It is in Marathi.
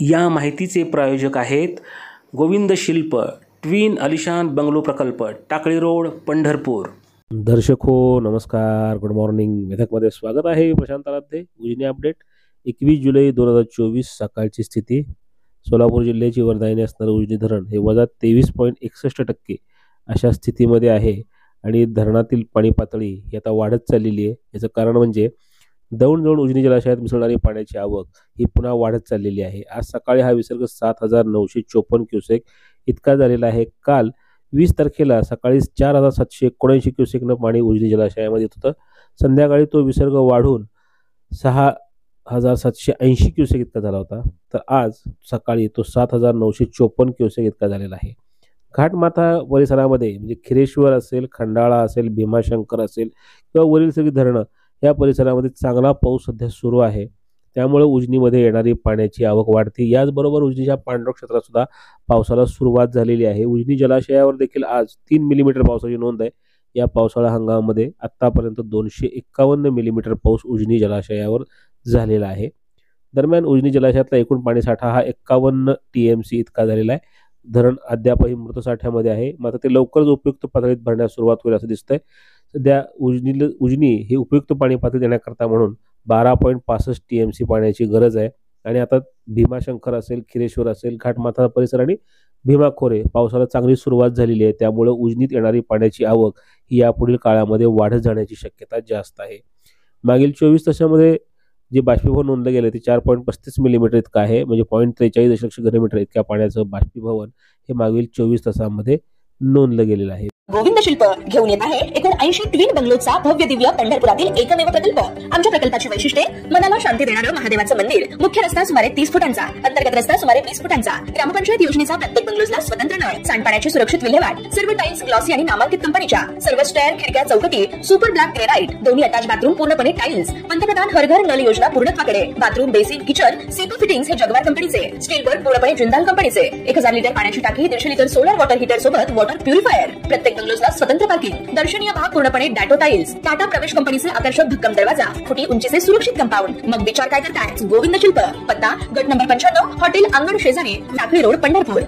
या माहितीचे प्रायोजक आहेत गोविंद शिल्प ट्विन आलिशान बंगलो प्रकल्प, टाकळी रोड, पंढरपूर। दर्शक हो नमस्कार, गुड मॉर्निंग। मेधकमध्ये स्वागत आहे। प्रशांत आराध्य, उजनी अपडेट। 21 जुलै 2024 सकाळची स्थिती। सोलापूर जिल्ह्याची वरदायीने असणारे उजनी धरण हे वजा 23.61% अशा स्थितीमध्ये आहे आणि धरणातील पाणी पातळी ही आता वाढत चाललेली आहे। याचं कारण म्हणजे दौंड उजनी जलाशयात मिसळणारी पाण्याची आवक ही पुन्हा वाढत चाललेली आहे। आज सकाळी हा विसर्ग 7954 क्युसेक इतका झालेला आहे। काल 20 तारखेला सकाळी 4779 क्युसेकनं पाणी उजनी जलाशयामध्ये येत होतं। संध्याकाळी तो विसर्ग वाढून 6780 क्युसेक इतका झाला होता, तर आज सकाळी तो 7954 क्युसेक इतका झालेला आहे। घाटमाथा परिसरामध्ये म्हणजे खिरेश्वर असेल, खंडाळा असेल, भीमाशंकर असेल किंवा वरील सगळी धरणं या परिसरामध्ये चांगला पाऊस सध्या सुरू आहे। त्यामुळे उजनीमध्ये येणारी पाण्याची आवक वाढते। याचबरोबर उजनीच्या पांढरा क्षेत्रात सुद्धा पावसाला सुरुवात झालेली आहे। उजनी जलाशयावर देखील आज 3 मिलीमीटर पावसाची नोंद आहे। या पावसाळा हंगामामध्ये आतापर्यंत 251 मिलीमीटर पाऊस उजनी जलाशयावर झालेला आहे। दरम्यान उजनी जलाशयातला एकूण पाणीसाठा हा 51 टीएमसी इतका झालेला आहे। धरण अद्यापही मृत साठ्यामध्ये आहे, मात्र ते लवकरच उपयुक्त पातळीत भरण्यास सुरुवात होईल असं दिसतंय। सध्या उजनी ही उपयुक्त पाणी पातळी देण्याकरता म्हणून 12.65 टीएमसी पाण्याची गरज आहे आणि आता भीमाशंकर असेल, खिरेश्वर असेल, घाटमाथा परिसर आणि भीमाखोरे पावसाला चांगली सुरुवात झालेली आहे। त्यामुळे उजनीत येणारी पाण्याची आवक ही यापुढील काळामध्ये वाढत जाण्याची शक्यता जास्त आहे। मागील 24 तासामध्ये जे बाष्पीभवन नोंदलं गेलं ते 4.35 मिलीमीटर इतकं आहे, म्हणजे 0.43 दशलक्ष घनमीटर इतक्या पाण्याचं बाष्पीभवन हे मागील 24 तासामध्ये नोंदलं गेलेलं आहे। गोविंद शिल्प घेऊन येत आहे 79 ट्विन बंगलोचा भव्य दिव्य पंढरपुरातील एकमेव प्रकल्प। आमच्या प्रकल्पाची वैशिष्ट्ये मनाला शांती देणारं महादेवाचं मंदिर, मुख्य रस्ता सुमारे 30 फुटांचा, अंतर्गत रस्ता सुमारे 20 फुटांचा, ग्रामपंचायत योजनेचा प्रत्येक बंगलोजला स्वतंत्र नळ, सांडपाण्याची सुरक्षित विल्हेवाट, सर्व टाइल्स ग्लॉसी आणि नामांकित कंपनीच्या, सर्व स्टेअर, खिडक्या, चौकटी सुपर ब्लॅक ग्रेनाइट, दोन्ही अटॅच बाथरूम पूर्णपणे टाइल्स, पंतप्रधान हर घर नल योजना पूर्णत्वाकडे, bathroom, basin, kitchen, CP fittings हे जगवार कंपनीचे, स्टील वर्क पूर्णपणे जिंदाल कंपनीचे, 1000 लिटर पाण्याची टाकी, 150 लिटर सोलर वॉटर हीटर सोबत वॉटर प्युरिफायर, प्रत्येक बंगलोजला स्वतंत्र पार्किंग, दर्शनीय भाग पूर्णपणे डॅटो टाइल्स, टाटा प्रवेश कंपनीचे आकर्षक भक्कम दरवाजा, फुटी उंचीचे सुरक्षित कंपाऊंड। मग विचार काय करताय? गोविंद शिल्प, पत्ता गट नंबर 95, हॉटेल अंगण शेजारी, टाकळी रोड, पंढरपूर।